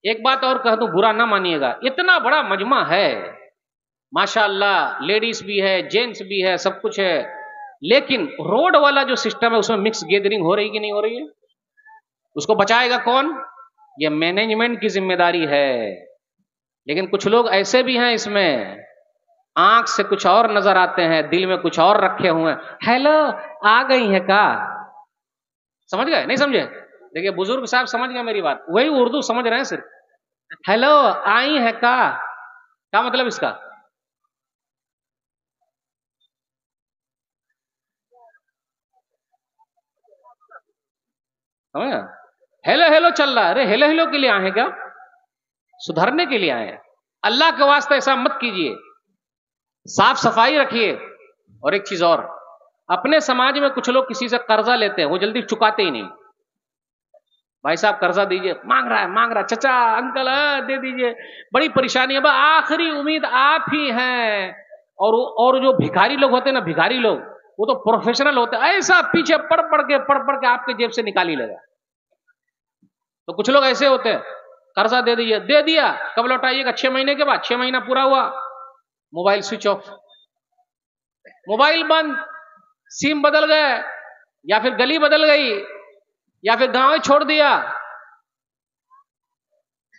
एक बात और कह दूं, बुरा ना मानिएगा, इतना बड़ा मजमा है माशाअल्लाह, लेडीज भी है, जेंट्स भी है, सब कुछ है, लेकिन रोड वाला जो सिस्टम है उसमें मिक्स गैदरिंग हो रही कि नहीं हो रही है? उसको बचाएगा कौन? ये मैनेजमेंट की जिम्मेदारी है। लेकिन कुछ लोग ऐसे भी हैं इसमें, आंख से कुछ और नजर आते हैं, दिल में कुछ और रखे हुए हैं। हेलो, आ गई है का? समझ गए? नहीं समझे? देखिए बुजुर्ग साहब समझ गए मेरी बात, वही उर्दू समझ रहे हैं सिर्फ। हेलो, आई है का? क्या मतलब इसका? समझ गए? हेलो हेलो चल रहा है, अरे हेलो हेलो के लिए आए हैं क्या? सुधरने के लिए आए हैं। अल्लाह के वास्ते ऐसा मत कीजिए, साफ सफाई रखिए। और एक चीज और, अपने समाज में कुछ लोग किसी से कर्जा लेते हैं, वो जल्दी चुकाते ही नहीं। भाई साहब कर्जा दीजिए, मांग रहा है मांग रहा है, चचा अंकल दे दीजिए, बड़ी परेशानी है, बस आखिरी उम्मीद आप ही हैं। और जो भिखारी लोग होते हैं ना, भिखारी लोग, वो तो प्रोफेशनल होते हैं, ऐसा पीछे पढ़ पढ़ के आपके जेब से निकाल ही लेगा। तो कुछ लोग ऐसे होते हैं, कर्जा दे दीजिए, दे दिया, कब लौटाइएगा? 6 महीने के बाद। 6 महीना पूरा हुआ, मोबाइल स्विच ऑफ, मोबाइल बंद, सिम बदल गए, या फिर गली बदल गई, या फिर गांव छोड़ दिया।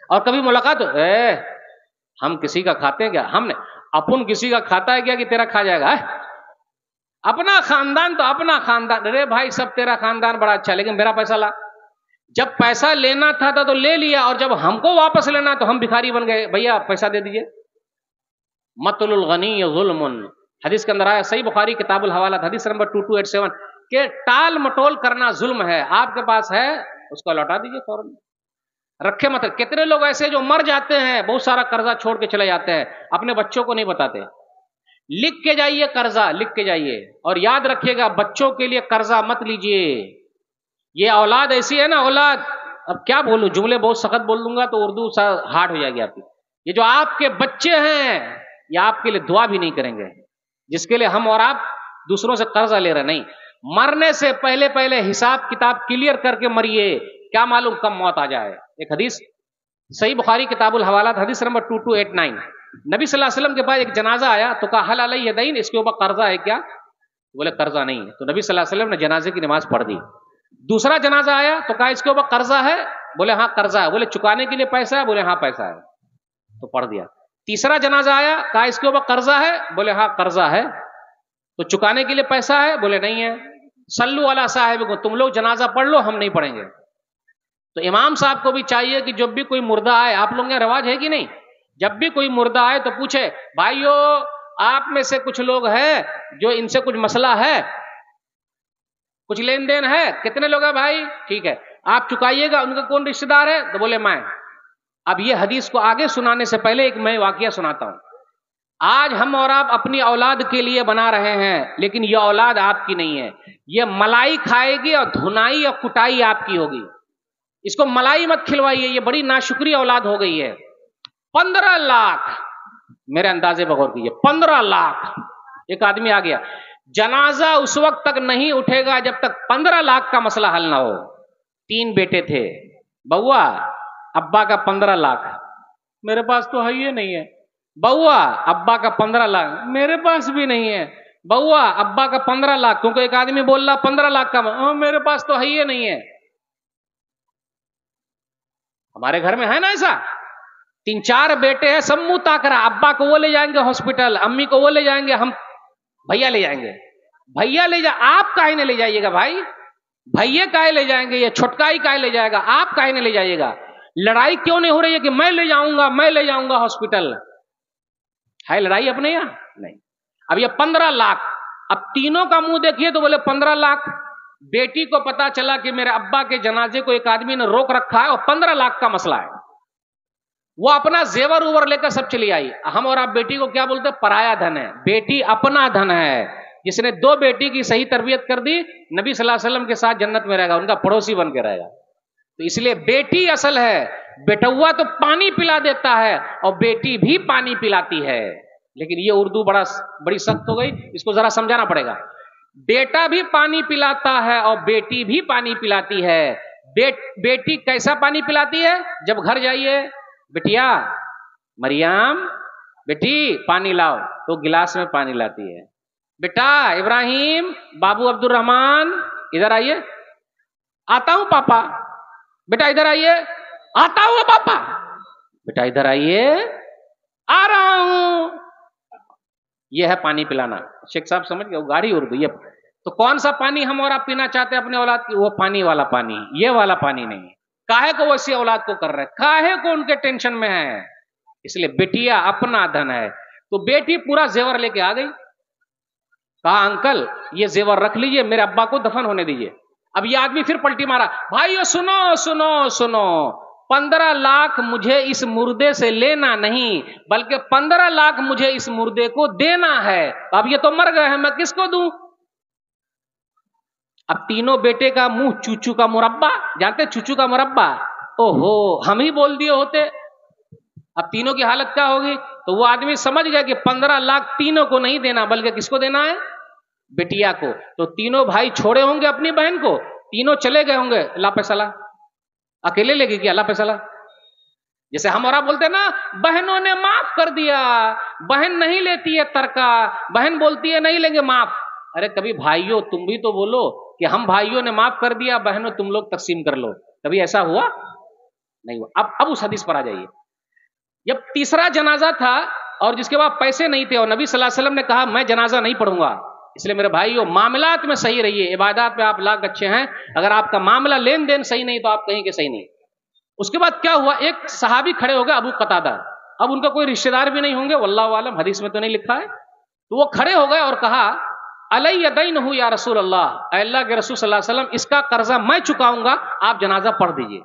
और कभी मुलाकात हम किसी का खाते हैं क्या? हमने अपन किसी का खाता है क्या कि तेरा खा जाएगा है? अपना खानदान तो अपना खानदान। अरे भाई सब तेरा खानदान बड़ा अच्छा, लेकिन मेरा पैसा ला। जब पैसा लेना था तो ले लिया, और जब हमको वापस लेना तो हम भिखारी बन गए। भैया पैसा दे दीजिए। मतलुल गनी जुल्मुन, हदीस के अंदर आया, सही बुखारी किताबुल हवाला हदीस नंबर 2287 के टाल मटोल करना जुल्म है। आपके पास है उसको लौटा दीजिए फौरन, रखे मत। कितने लोग ऐसे जो मर जाते हैं, बहुत सारा कर्जा छोड़ के चले जाते हैं, अपने बच्चों को नहीं बताते। लिख के जाइए कर्जा, लिख के जाइए, और याद रखिएगा बच्चों के लिए कर्जा मत लीजिए। ये औलाद ऐसी है ना, औलाद, अब क्या बोलूं, जुमले बहुत सख्त बोल दूंगा तो उर्दू सा हार्ड हो जाएगी आपकी। ये जो आपके बच्चे हैं, ये आपके लिए दुआ भी नहीं करेंगे, जिसके लिए हम और आप दूसरों से कर्जा ले रहे। नहीं, मरने से पहले पहले हिसाब किताब क्लियर करके मरिए, क्या मालूम कब मौत आ जाए। एक हदीस सही बुखारी किताबुल हवालात हदीस नंबर 2289, नबी सल्लल्लाहु अलैहि वसल्लम के पास एक जनाजा आया तो कहा हल अलैहि दैन, इसके ऊपर कर्जा है क्या? बोले कर्जा नहीं है। तो नबी सल्लल्लाहु अलैहि वसल्लम ने जनाजे की नमाज पढ़ दी। दूसरा जनाजा आया तो कहा इसके ऊपर कर्जा है? बोले हाँ कर्जा है। बोले चुकाने के लिए पैसा है? बोले हाँ पैसा है, तो पढ़ दिया। तीसरा जनाजा आया, कहा इसके ऊपर कर्जा है? बोले हाँ कर्जा है, तो चुकाने के लिए पैसा है? बोले नहीं है। सल्लु अला साहिब को, तुम लोग जनाजा पढ़ लो, हम नहीं पढ़ेंगे। तो इमाम साहब को भी चाहिए कि जब भी कोई मुर्दा आए, आप लोगों का रिवाज है कि नहीं, जब भी कोई मुर्दा आए तो पूछे, भाइयों आप में से कुछ लोग हैं जो इनसे कुछ मसला है, कुछ लेन देन है? कितने लोग हैं भाई? ठीक है, आप चुकाइएगा। उनका कौन रिश्तेदार है? तो बोले मैं। अब ये हदीस को आगे सुनाने से पहले एक मैं वाकया सुनाता हूं। आज हम और आप अपनी औलाद के लिए बना रहे हैं, लेकिन यह औलाद आपकी नहीं है। यह मलाई खाएगी और धुनाई और कुटाई आपकी होगी। इसको मलाई मत खिलवाइए, ये बड़ी नाशुक्री औलाद हो गई है। 15 लाख, मेरे अंदाजे बगौर कीजिए, 15 लाख। एक आदमी आ गया, जनाजा उस वक्त तक नहीं उठेगा जब तक 15 लाख का मसला हल ना हो। 3 बेटे थे, बउआ अब्बा का 15 लाख, मेरे पास तो है ही नहीं है। बउआ अब्बा का 15 लाख, मेरे पास भी नहीं है। बउआ अब्बा का 15 लाख, क्योंकि एक आदमी बोल रहा 15 लाख का, मेरे पास तो है ही नहीं है। हमारे घर में है ना ऐसा, 3-4 बेटे हैं, सब मुंह ताक रहा। अब्बा को वो ले जाएंगे हॉस्पिटल, अम्मी को वो ले जाएंगे, हम भैया ले जाएंगे। भैया ले जा, आप काहे नहीं ले जाइएगा भाई? भैया काहे ले जाएंगे? ये छोटका ही काहे ले जाएगा? आप काहे नहीं ले जाइएगा? लड़ाई क्यों नहीं हो रही है कि मैं ले जाऊंगा, मैं ले जाऊंगा हॉस्पिटल? है लड़ाई अपने यहां? नहीं। अब ये 15 लाख, अब तीनों का मुंह देखिए तो बोले 15 लाख। बेटी को पता चला कि मेरे अब्बा के जनाजे को एक आदमी ने रोक रखा है और 15 लाख का मसला है। वो अपना जेवर उवर लेकर सब चली आई। हम और आप बेटी को क्या बोलते हैं? पराया धन है। बेटी अपना धन है। जिसने 2 बेटी की सही तरबियत कर दी, नबी सल्लल्लाहु अलैहि वसल्लम के साथ जन्नत में रहेगा, उनका पड़ोसी बन के रहेगा। तो इसलिए बेटी असल है। बेटुआ तो पानी पिला देता है और बेटी भी पानी पिलाती है। लेकिन ये उर्दू बड़ी सख्त हो गई, इसको जरा समझाना पड़ेगा। बेटा भी पानी पिलाता है और बेटी भी पानी पिलाती है। बेटी कैसा पानी पिलाती है? जब घर जाइए, बिटिया मरियम बेटी पानी लाओ, तो गिलास में पानी लाती है। बेटा इब्राहिम, बाबू अब्दुल रहमान इधर आइए। आता हूं पापा। बेटा इधर आइए। आता हूं पापा। बेटा इधर आइए, आ रहा हूं। यह है पानी पिलाना। शेख साहब समझ गए, वो गाड़ी उर्दू। ये तो कौन सा पानी हम और आप पीना चाहते हैं अपने औलाद की? वो पानी वाला पानी, ये वाला पानी नहीं। काहे को वैसी औलाद को कर रहे हैं? काहे को उनके टेंशन में है? इसलिए बेटिया अपना धन है। तो बेटी पूरा जेवर लेके आ गई। कहा अंकल ये जेवर रख लीजिए, मेरे अब्बा को दफन होने दीजिए। अब ये आदमी फिर पलटी मारा, भाइयों सुनो सुनो सुनो, 15 लाख मुझे इस मुर्दे से लेना नहीं, बल्कि 15 लाख मुझे इस मुर्दे को देना है। अब ये तो मर गए हैं, मैं किसको दूं? अब तीनों बेटे का मुंह चूचू का मुरब्बा, जानते चूचू का मुरब्बा? ओहो, हम ही बोल दिए होते। अब तीनों की हालत क्या होगी? तो वो आदमी समझ गया कि 15 लाख तीनों को नहीं देना, बल्कि किसको देना है? बेटिया को। तो तीनों भाई छोड़े होंगे अपनी बहन को, तीनों चले गए होंगे ला पैसा ला। अकेले लेगी क्या ला पैसा ला? जैसे हम और आप बोलते हैं ना, बहनों ने माफ कर दिया, बहन नहीं लेती है तरका, बहन बोलती है नहीं लेंगे माफ। अरे कभी भाइयों तुम भी तो बोलो कि हम भाइयों ने माफ कर दिया, बहनों तुम लोग तकसीम कर लो। कभी ऐसा हुआ? नहीं हुआ। अब उस हदीस पर आ जाइए। जब तीसरा जनाजा था और जिसके बाद पैसे नहीं थे, और नबी सल्लल्लाहु अलैहि वसल्लम ने कहा मैं जनाजा नहीं पढ़ूंगा। इसलिए मेरे भाइयों मामलात में सही रहिए, इबादत में आप लाख अच्छे हैं, अगर आपका मामला लेन देन सही नहीं तो आप कहीं के सही नहीं। उसके बाद क्या हुआ, एक सहाबी खड़े हो गए, अबू कतादा। अब उनका कोई रिश्तेदार भी नहीं होंगे, वल्लाहु आलम, हदीस में तो नहीं लिखा है। तो वो खड़े हो गए और कहा अलैया दैन या रसूल अल्लाह, अल्लाह के रसूल सल्लल्लाहु अलैहि वसल्लम, इसका कर्जा मैं चुकाऊंगा, आप जनाजा पढ़ दीजिए।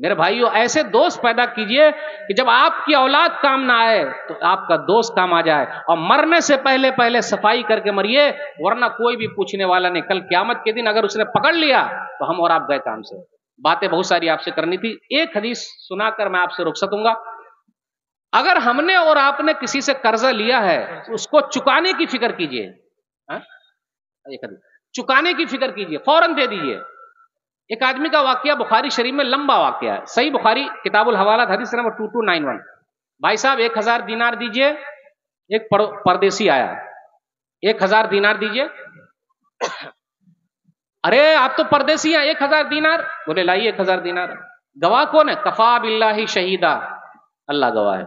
मेरे भाइयों ऐसे दोस्त पैदा कीजिए कि जब आपकी औलाद काम ना आए तो आपका दोस्त काम आ जाए, और मरने से पहले पहले सफाई करके मरिए, वरना कोई भी पूछने वाला नहीं। कल क़यामत के दिन अगर उसने पकड़ लिया तो हम और आप गए काम से। बातें बहुत सारी आपसे करनी थी, एक हदीस सुनाकर मैं आपसे रुक सकूंगा। अगर हमने और आपने किसी से कर्जा लिया है, उसको चुकाने की फिक्र कीजिए। चुकाने की फिक्र कीजिए, फौरन दे दीजिए। एक आदमी का वाकया बुखारी शरीफ में लंबा वाकया है, सही बुखारी किताबुल हवालात हदीस नंबर 2291। भाई साहब 1000 दीनार दीजिए। एक परदेसी आया, 1000 दीनार दीजिए। अरे आप तो परदेसी हैं, 1000 दीनार। बोले लाइए 1000 दीनार। गवाह कौन है? कफा बिल्लाहि शहीदा, अल्लाह गवाह है।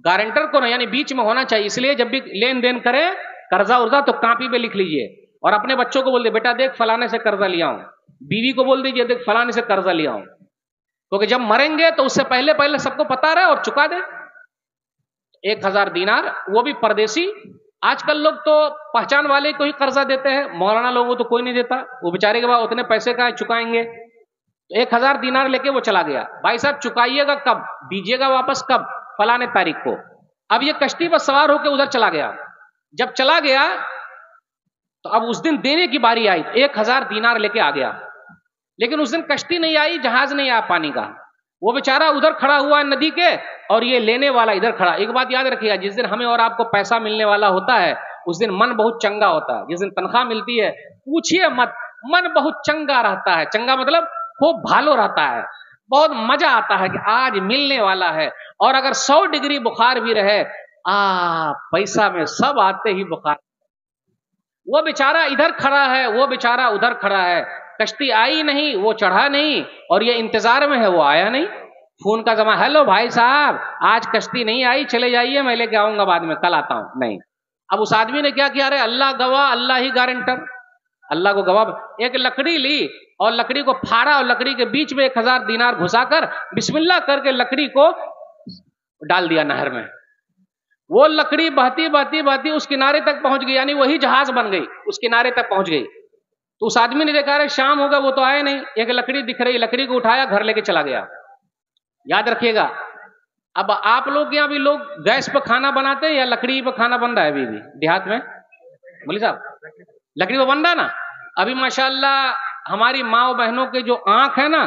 गारंटर कौन है? यानी बीच में होना चाहिए। इसलिए जब भी लेन देन करें कर्जा उर्जा तो कापी पे लिख लीजिए, और अपने बच्चों को बोल दे बेटा देख फलाने से कर्जा लिया हूं, बीवी को बोल दीजिए देख फलाने से कर्जा लिया हूं, क्योंकि जब मरेंगे तो उससे पहले पहले सबको पता रहे और चुका दे। 1000 दीनार, वो भी परदेसी। आजकल लोग तो पहचान वाले को ही कर्जा देते हैं, मौलाना लोगों को कोई नहीं देता, वो बेचारे के बाद उतने पैसे का चुकाएंगे। तो 1000 दीनार लेके वो चला गया। भाई साहब चुकाइएगा कब, दीजिएगा वापस कब? फलाने तारीख को। अब ये कश्ती पर सवार होकर उधर चला गया। जब चला गया तो अब उस दिन देने की बारी आई, 1000 दीनार लेके आ गया, लेकिन उस दिन कश्ती नहीं आई, जहाज नहीं आया पानी का। वो बेचारा उधर खड़ा हुआ है नदी के, और ये लेने वाला इधर खड़ा। एक बात याद रखिएगा, जिस दिन हमें और आपको पैसा मिलने वाला होता है उस दिन मन बहुत चंगा होता है। जिस दिन तनख्वाह मिलती है पूछिए मत, मन बहुत चंगा रहता है। चंगा मतलब खूब भालो रहता है, बहुत मजा आता है कि आज मिलने वाला है। और अगर 100 डिग्री बुखार भी रहे, पैसा में सब आते ही बुखार। वो बेचारा इधर खड़ा है, वो बेचारा उधर खड़ा है, कश्ती आई नहीं, वो चढ़ा नहीं, और ये इंतजार में है, वो आया नहीं। फोन का जमा, हेलो भाई साहब आज कश्ती नहीं आई, चले जाइए, मैं लेके आऊंगा बाद में, कल आता हूं। नहीं। अब उस आदमी ने क्या किया? अरे अल्लाह गवाह, अल्लाह ही गारंटर, अल्लाह को गवाह। एक लकड़ी ली और लकड़ी को फाड़ा, और लकड़ी के बीच में 1000 दीनार घुसाकर बिस्मिल्लाह करके लकड़ी को डाल दिया नहर में। वो लकड़ी बहती बहती बहती उस किनारे तक पहुंच गई, यानी वही जहाज बन गई, उस किनारे तक पहुंच गई। तो उस आदमी ने देखा अरे शाम हो गया, वो तो आए नहीं, एक लकड़ी दिख रही, लकड़ी को उठाया घर लेके चला गया। याद रखिएगा, अब आप लोग यहाँ भी लोग गैस पर खाना बनाते हैं या लकड़ी पर खाना बन रहा है? अभी भी देहात में बोली साहब लकड़ी पर बन रहा है ना। अभी माशाल्लाह हमारी माँ बहनों के जो आंख है ना,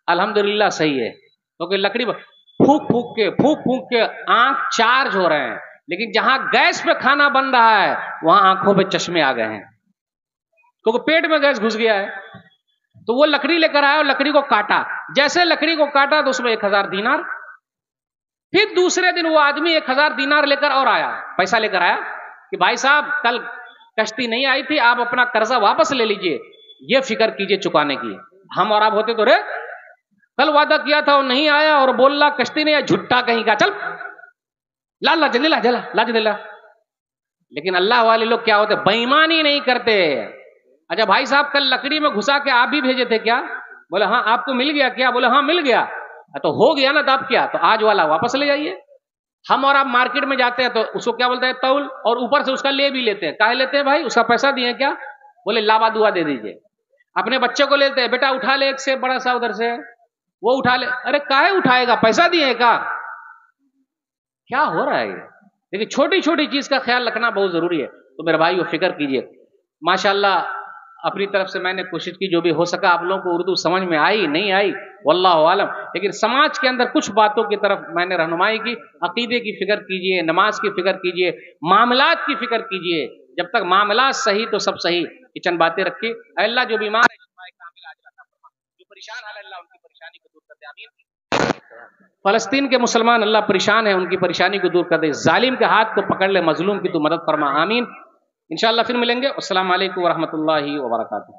अल्हम्दुलिल्लाह सही है, क्योंकि लकड़ी पर फूक फूक के आंख चार्ज हो रहे हैं। लेकिन जहां गैस पे खाना बन रहा है वहां आंखों पे चश्मे आ गए हैं, क्योंकि पेट में गैस घुस गया है। तो वो लकड़ी लेकर आया और लकड़ी को काटा। जैसे लकड़ी को काटा तो उसमें 1000 दीनार। फिर दूसरे दिन वो आदमी 1000 दीनार लेकर और आया, पैसा लेकर आया कि भाई साहब कल कश्ती नहीं आई थी, आप अपना कर्जा वापस ले लीजिए, ये फिक्र कीजिए चुकाने की। हम और आप होते तो रे कल वादा किया था और नहीं आया और बोल रहा कश्ती नहीं आई, झुट्टा कहीं का, चल ला ला जल्दी ला जला ला जल्दी ला। लेकिन अल्लाह वाले लोग क्या होते, बेईमानी नहीं करते। अच्छा भाई साहब कल लकड़ी में घुसा के आप भी भेजे थे क्या? बोले हाँ। आपको मिल गया क्या? बोले हाँ मिल गया। तो हो गया ना, तो आप क्या, तो आज वाला वापस ले जाइए। हम और आप मार्केट में जाते हैं तो उसको क्या बोलते हैं, तौल, और ऊपर से उसका ले भी लेते हैं। काहे लेते हैं भाई? उसका पैसा दिए क्या? बोले लावा दुआ दे दीजिए। अपने बच्चे को लेते हैं, बेटा उठा ले एक से बड़ा सा उधर से, वो उठा ले। अरे काहे उठाएगा, पैसा दिए का? क्या हो रहा है ये? देखिए छोटी छोटी चीज का ख्याल रखना बहुत जरूरी है। तो मेरे भाई वो फिक्र कीजिए। माशाल्लाह अपनी तरफ से मैंने कोशिश की, जो भी हो सका। आप लोगों को उर्दू समझ में आई नहीं आई वल्लाहु आलम, लेकिन समाज के अंदर कुछ बातों की तरफ मैंने रहनुमाई की। अकीदे की फिक्र कीजिए, नमाज की फिक्र कीजिए, मामलात की फिक्र कीजिए। जब तक मामलात सही तो सब सही। किचन बातें रखिए। अल्लाह जो बीमार है जो परेशान है अल्लाह उनकी परेशानी को दूर कर दे। आमीन। फलस्तीन के मुसलमान अल्लाह परेशान है, उनकी परेशानी को दूर कर दे। जालिम के हाथ को पकड़ ले, मजलूम की तू मदद फरमा। आमीन। इंशाअल्लाह फिर मिलेंगे। अस्सलाम वालेकुम व रहमतुल्लाहि व बरकातुहू।